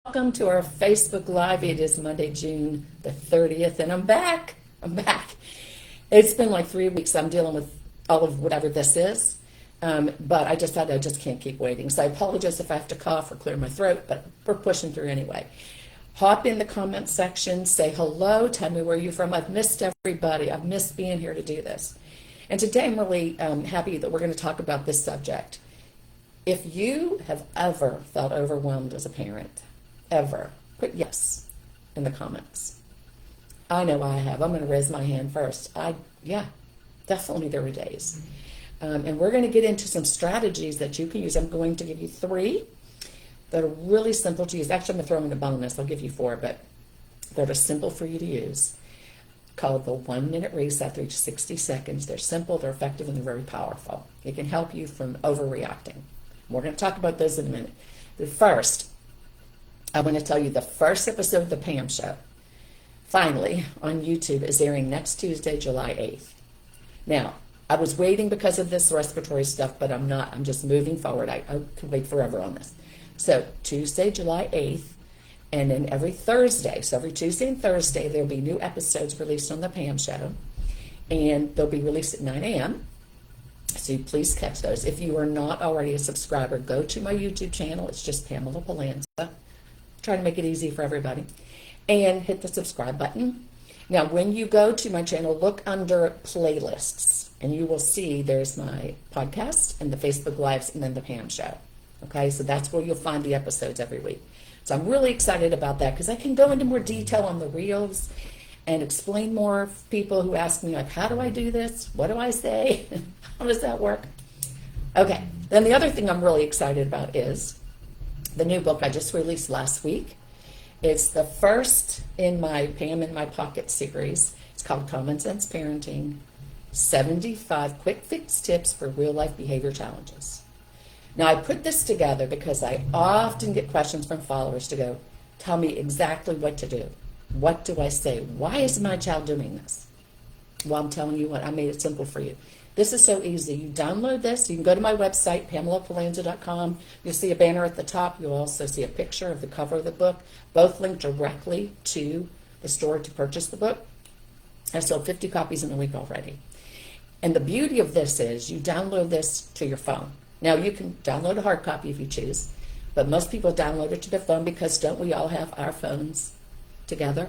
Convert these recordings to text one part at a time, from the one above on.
Welcome to our Facebook Live. It is Monday, June the 30th, and I'm back. I'm back. It's been like 3 weeks. I'm dealing with all of whatever this is, but I decided I just can't keep waiting. So I apologize if I have to cough or clear my throat, but we're pushing through anyway. Hop in the comment section, say hello, tell me where you're from. I've missed everybody. I've missed being here to do this. And today I'm really happy that we're going to talk about this subject. If you have ever felt overwhelmed as a parent, ever, put yes in the comments. I know I have. I'm going to raise my hand first. Yeah, definitely there were days. And we're going to get into some strategies that you can use. I'm going to give you 3 that are really simple to use. Actually, I'm going to throw in a bonus. I'll give you 4, but they're simple for you to use. Called the 1-minute reset through 60 seconds. They're simple, they're effective, and they're very powerful. It can help you from overreacting. We're going to talk about those in a minute. But first, I want to tell you the first episode of The Pam Show, finally, on YouTube, is airing next Tuesday, July 8th. Now, I was waiting because of this respiratory stuff, but I'm not. I'm just moving forward. I could wait forever on this. So, Tuesday, July 8th, and then every Thursday, so every Tuesday and Thursday, there'll be new episodes released on The Pam Show, and they'll be released at 9 a.m., so please catch those. If you are not already a subscriber, go to my YouTube channel. It's just Pamela Palanza. Try to make it easy for everybody. And hit the subscribe button. Now, when you go to my channel, look under playlists, and you will see there's my podcast and the Facebook Lives and then the Pam Show. Okay, so that's where you'll find the episodes every week. So I'm really excited about that because I can go into more detail on the reels and explain more for people who ask me, like, how do I do this? What do I say? How does that work? Okay, then the other thing I'm really excited about is the new book I just released last week. It's the first in my Pam in My Pocket series. It's called Common Sense Parenting, 75 Quick Fix Tips for Real Life Behavior Challenges. Now, I put this together because I often get questions from followers to go, tell me exactly what to do. What do I say? Why is my child doing this? Well, I'm telling you what, I made it simple for you. This is so easy. You download this. You can go to my website, PamelaPalanza.com. You'll see a banner at the top. You'll also see a picture of the cover of the book. Both link directly to the store to purchase the book. I've sold 50 copies in a week already. And the beauty of this is you download this to your phone. Now, you can download a hard copy if you choose, but most people download it to their phone because don't we all have our phones together?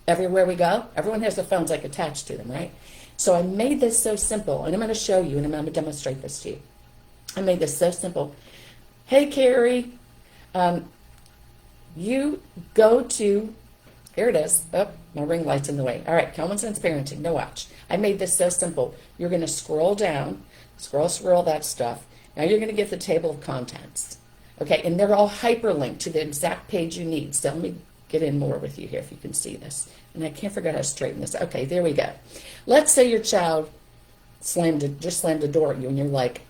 Everywhere we go, everyone has their phones like attached to them, right? So I made this so simple, and I'm going to show you, and I'm going to demonstrate this to you. I made this so simple. Hey, Carrie, you go to, here it is. Oh, my ring light's in the way. All right, Common Sense Parenting. Now watch. I made this so simple. You're going to scroll down, scroll that stuff. Now you're going to get the table of contents. Okay, and they're all hyperlinked to the exact page you need. So let me get in more with you here if you can see this. And I can't figure out how to straighten this. Okay, there we go. Let's say your child just slammed a door at you and you're like,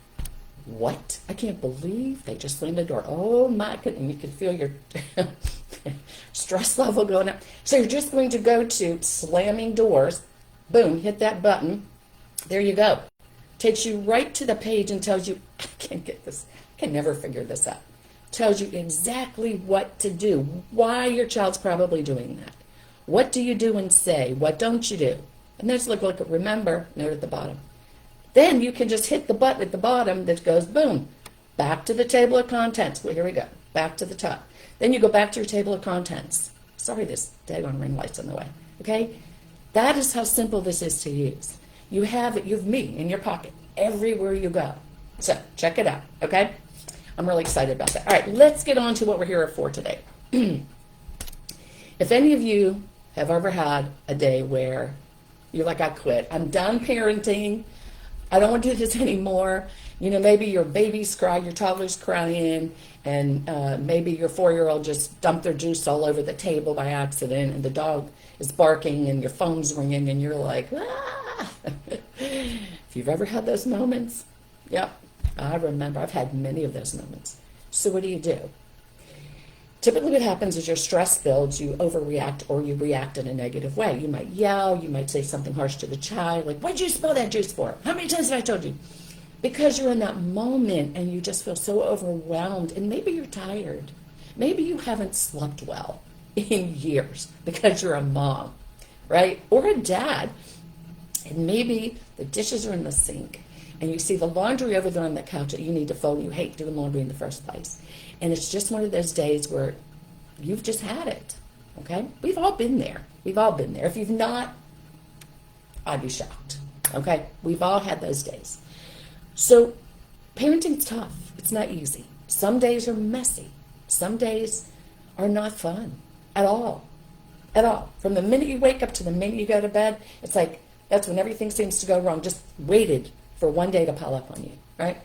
what? I can't believe they just slammed a door. Oh my goodness. And you can feel your stress level going up. So you're just going to go to slamming doors. Boom, hit that button. There you go. Takes you right to the page and tells you, I can't get this. I can never figure this out. Tells you exactly what to do, why your child's probably doing that. What do you do and say? What don't you do? And there's like a remember note at the bottom. Then you can just hit the button at the bottom that goes boom, back to the table of contents. Well, here we go, back to the top. Then you go back to your table of contents. Sorry, this daggone ring light's in the way. Okay? That is how simple this is to use. You have me in your pocket everywhere you go. So check it out, okay? I'm really excited about that. All right, let's get on to what we're here for today. If any of you have ever had a day where you're like, I quit. I'm done parenting. I don't want to do this anymore. You know, maybe your baby's crying, your toddler's crying, and maybe your 4-year-old just dumped their juice all over the table by accident, and the dog is barking, and your phone's ringing, and you're like, ah. If you've ever had those moments, yep, I remember. I've had many of those moments. So what do? Typically what happens is your stress builds, you overreact, or you react in a negative way. You might yell, you might say something harsh to the child, like, what'd you spill that juice for? How many times have I told you? Because you're in that moment and you just feel so overwhelmed, and maybe you're tired. Maybe you haven't slept well in years because you're a mom, right? Or a dad. And maybe the dishes are in the sink and you see the laundry over there on the couch that you need to fold. You hate doing laundry in the first place. And it's just one of those days where you've just had it, okay? We've all been there. We've all been there. If you've not, I'd be shocked, okay? We've all had those days. So parenting's tough. It's not easy. Some days are messy. Some days are not fun at all. At all. From the minute you wake up to the minute you go to bed, it's like that's when everything seems to go wrong. Just waited for one day to pile up on you, right?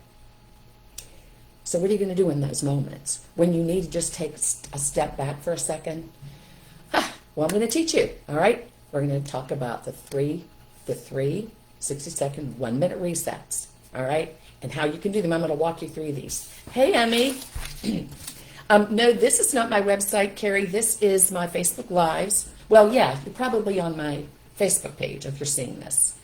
So what are you going to do in those moments when you need to just take a step back for a second? Well, I'm going to teach you, all right? We're going to talk about the three 60-second, 1-minute resets, all right? And how you can do them. I'm going to walk you through these. Hey, Emmy. No, this is not my website, Carrie. This is my Facebook Lives. Well, yeah, you're probably on my Facebook page if you're seeing this.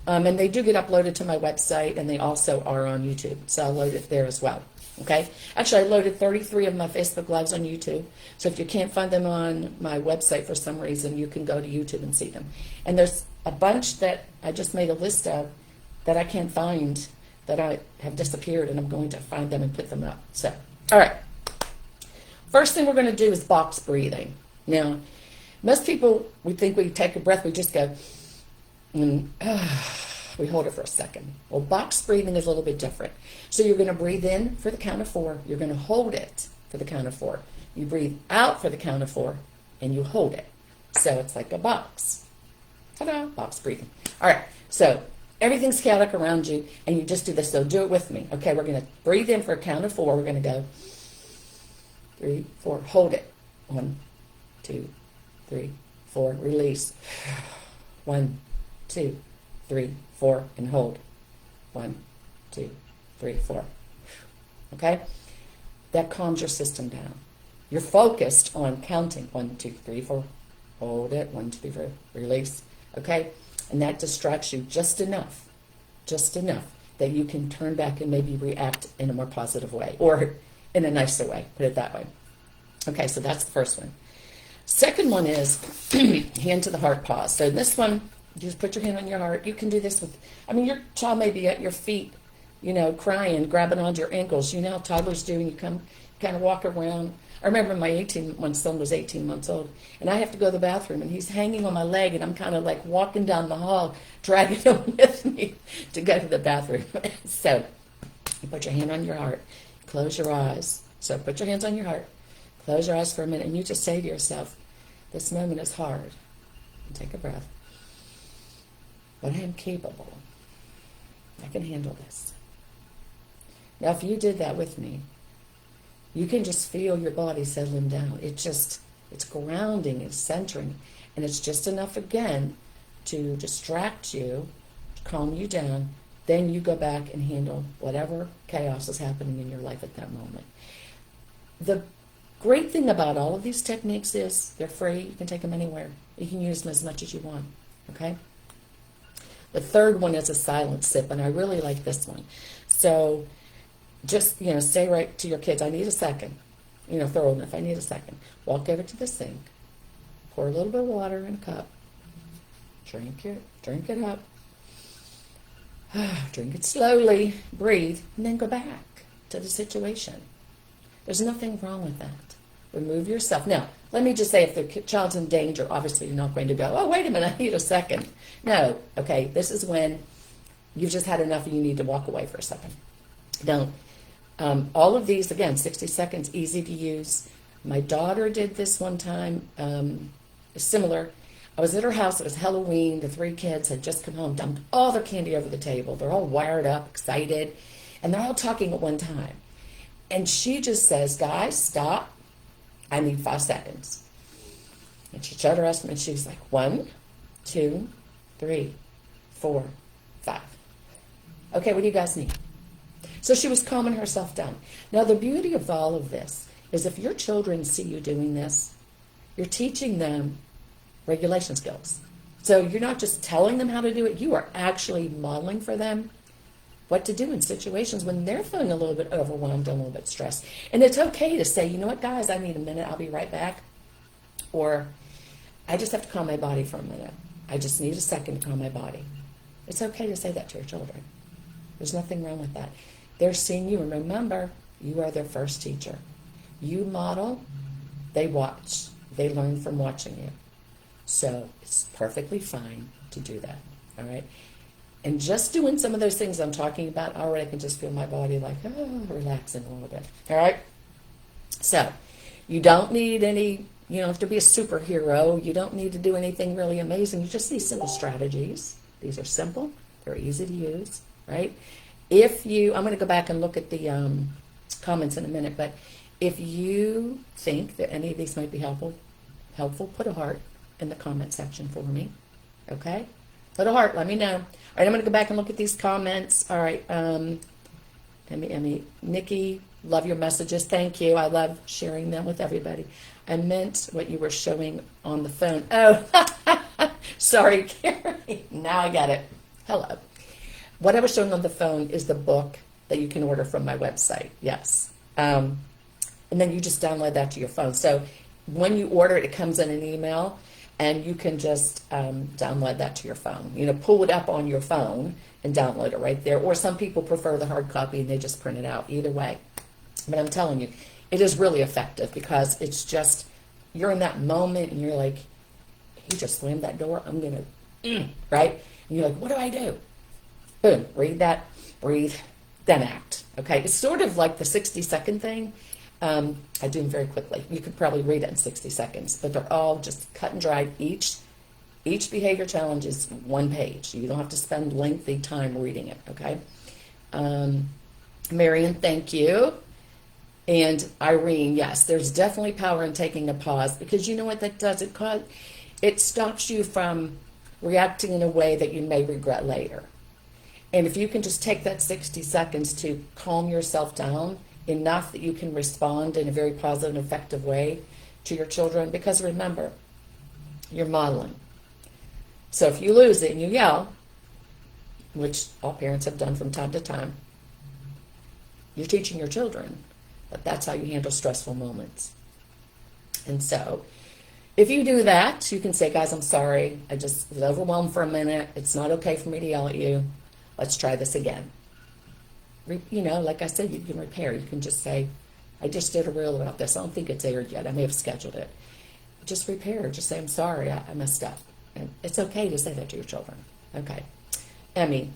And they do get uploaded to my website, and they also are on YouTube. So I'll load it there as well. Okay? Actually, I loaded 33 of my Facebook Lives on YouTube. So if you can't find them on my website for some reason, you can go to YouTube and see them. And there's a bunch that I just made a list of that I can't find, that I have disappeared, and I'm going to find them and put them up. So, all right. First thing we're going to do is box breathing. Now, most people, we think we take a breath, we just go, and we hold it for a second. Well, box breathing is a little bit different. So you're going to breathe in for the count of 4. You're going to hold it for the count of 4. You breathe out for the count of 4, and you hold it. So it's like a box. Ta-da, box breathing. All right, so everything's chaotic around you, and you just do this. So do it with me. Okay, we're going to breathe in for a count of 4. We're going to go 3, 4. Hold it. 1, 2, 3, 4. Release. 1, 2, 3, 4, and hold. 1, 2, 3, 4. Okay? That calms your system down. You're focused on counting. 1, 2, 3, 4. Hold it. 1, 2, 3, 4. Release. Okay? And that distracts you just enough that you can turn back and maybe react in a more positive way or in a nicer way, put it that way. Okay, so that's the first one. Second one is hand to the heart pause. So this one, you just put your hand on your heart. You can do this with, your child may be at your feet, crying, grabbing onto your ankles. You know how toddlers do, and you come kind of walk around. I remember my son was 18 months old, and I have to go to the bathroom, and he's hanging on my leg, and I'm kind of like walking down the hall, dragging him with me to go to the bathroom. So you put your hand on your heart, close your eyes. So put your hands on your heart, close your eyes for a minute, and you just say to yourself, this moment is hard. And take a breath. But I am capable. I can handle this. Now, if you did that with me, you can just feel your body settling down. It's grounding, it's centering, and it's just enough, again, to distract you, to calm you down. Then you go back and handle whatever chaos is happening in your life at that moment. The great thing about all of these techniques is they're free. You can take them anywhere. You can use them as much as you want, okay? The third one is a silent sip, and I really like this one. So just, say right to your kids, I need a second. If they're old enough, I need a second. Walk over to the sink. Pour a little bit of water in a cup. Drink it up. Drink it slowly. Breathe. And then go back to the situation. There's nothing wrong with that. Remove yourself. Now, let me just say, if the child's in danger, obviously you're not going to go, oh, wait a minute, I need a second. No. Okay, this is when you've just had enough and you need to walk away for a second. Now, all of these, again, 60 seconds, easy to use. My daughter did this one time, similar. I was at her house, it was Halloween, the 3 kids had just come home, dumped all their candy over the table. They're all wired up, excited, and they're all talking at one time. And she just says, guys, stop. I need 5 seconds. And she showed her estimate, and she was like, 1, 2, 3, 4, 5. Okay, what do you guys need? So she was calming herself down. Now, the beauty of all of this is if your children see you doing this, you're teaching them regulation skills. So you're not just telling them how to do it, you are actually modeling for them what to do in situations when they're feeling a little bit overwhelmed, a little bit stressed. And it's okay to say, you know what, guys, I need a minute. I'll be right back. Or I just have to calm my body for a minute. I just need a second to calm my body. It's okay to say that to your children. There's nothing wrong with that. They're seeing you. And remember, you are their first teacher. You model, they watch. They learn from watching you. So it's perfectly fine to do that. All right? And just doing some of those things I'm talking about, already I can just feel my body like, oh, relaxing a little bit. All right? So you don't need any, you don't have to be a superhero. You don't need to do anything really amazing. You just need simple strategies. These are simple. They're easy to use, right? If you, I'm going to go back and look at the comments in a minute, but if you think that any of these might be helpful, put a heart in the comment section for me, okay? Put a heart, let me know. All right, I'm going to go back and look at these comments. All right, Emmy, Nikki, love your messages. Thank you. I love sharing them with everybody. I meant what you were showing on the phone. Oh, sorry, Carrie. Now I got it. Hello. What I was showing on the phone is the book that you can order from my website. Yes. And then you just download that to your phone. So when you order it, it comes in an email, and you can just download that to your phone. You know, pull it up on your phone and download it right there. Or some people prefer the hard copy and they just print it out. Either way. But I'm telling you, it is really effective because it's just, you're in that moment and you're like, he just slammed that door. I'm going to, right? And you're like, what do I do? Boom, read that, breathe, then act. Okay, it's sort of like the 60-second thing. I do them very quickly. You could probably read it in 60 seconds, but they're all just cut and dried. Each behavior challenge is one page. You don't have to spend lengthy time reading it, okay? Marion, thank you. And Irene, yes, there's definitely power in taking a pause, because you know what that does? It stops you from reacting in a way that you may regret later. And if you can just take that 60 seconds to calm yourself down enough that you can respond in a very positive and effective way to your children, because remember, you're modeling. So if you lose it and you yell, which all parents have done from time to time, you're teaching your children that that's how you handle stressful moments. And so if you do that, you can say, guys, I'm sorry. I just was overwhelmed for a minute. It's not okay for me to yell at you. Let's try this again. You know, like I said, you can repair. You can just say, I just did a reel about this. I don't think it's aired yet. I may have scheduled it. Just repair. Just say, I'm sorry. I messed up. And it's okay to say that to your children. Okay. Emmy.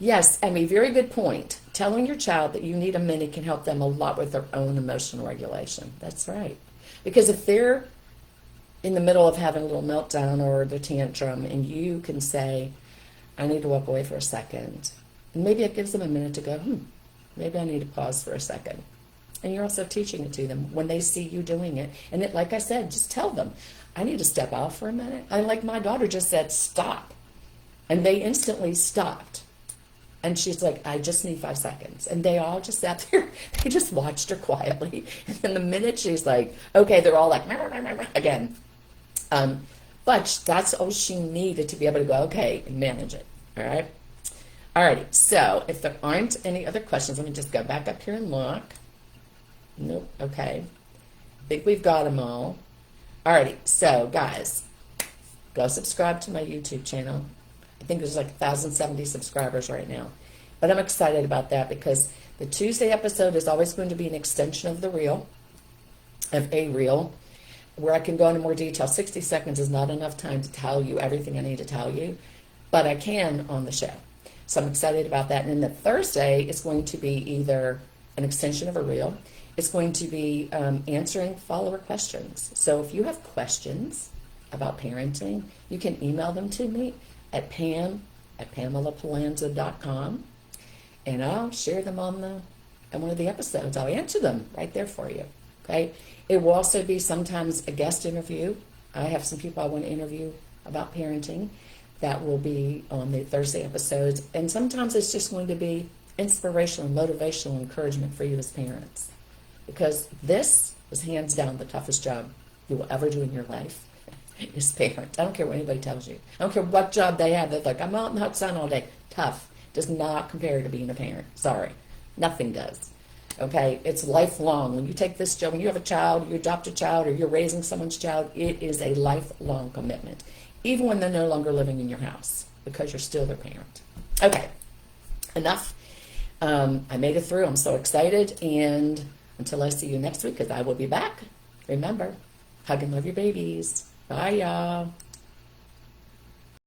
Yes, Emmy, very good point. Telling your child that you need a minute can help them a lot with their own emotional regulation. That's right. Because if they're in the middle of having a little meltdown or the tantrum, and you can say, I need to walk away for a second, and maybe it gives them a minute to go, maybe I need to pause for a second. And you're also teaching it to them when they see you doing it. And it, like I said, just tell them, I need to step out for a minute. And like my daughter just said, stop. And they instantly stopped. And she's like, I just need 5 seconds. And they all just sat there. They just watched her quietly. And then the minute she's like, okay, they're all like, again. But that's all she needed to be able to go, okay, and manage it. All right? Alrighty, so if there aren't any other questions, let me just go back up here and look. Nope, okay. I think we've got them all. Alrighty, so guys, go subscribe to my YouTube channel. I think there's like 1,070 subscribers right now. But I'm excited about that because the Tuesday episode is always going to be an extension of the reel, of a reel, where I can go into more detail. 60 seconds is not enough time to tell you everything I need to tell you, but I can on the show. So I'm excited about that. And then the Thursday is going to be either an extension of a reel. It's going to be answering follower questions. So if you have questions about parenting, you can email them to me at pam@pamelapalanza.com, and I'll share them on one of the episodes. I'll answer them right there for you. Okay. It will also be sometimes a guest interview. I have some people I want to interview about parenting. That will be on the Thursday episodes. And sometimes it's just going to be inspirational, motivational encouragement for you as parents. Because this is hands down the toughest job you will ever do in your life is parent. I don't care what anybody tells you. I don't care what job they have. They're like, I'm out in the hot sun all day. Tough. does not compare to being a parent. Sorry. Nothing does. Okay? It's lifelong. When you take this job, when you have a child, you adopt a child, or you're raising someone's child, it is a lifelong commitment, even when they're no longer living in your house, because you're still their parent. Okay. Enough. I made it through. I'm so excited. And until I see you next week, because I will be back, remember, hug and love your babies. Bye, y'all.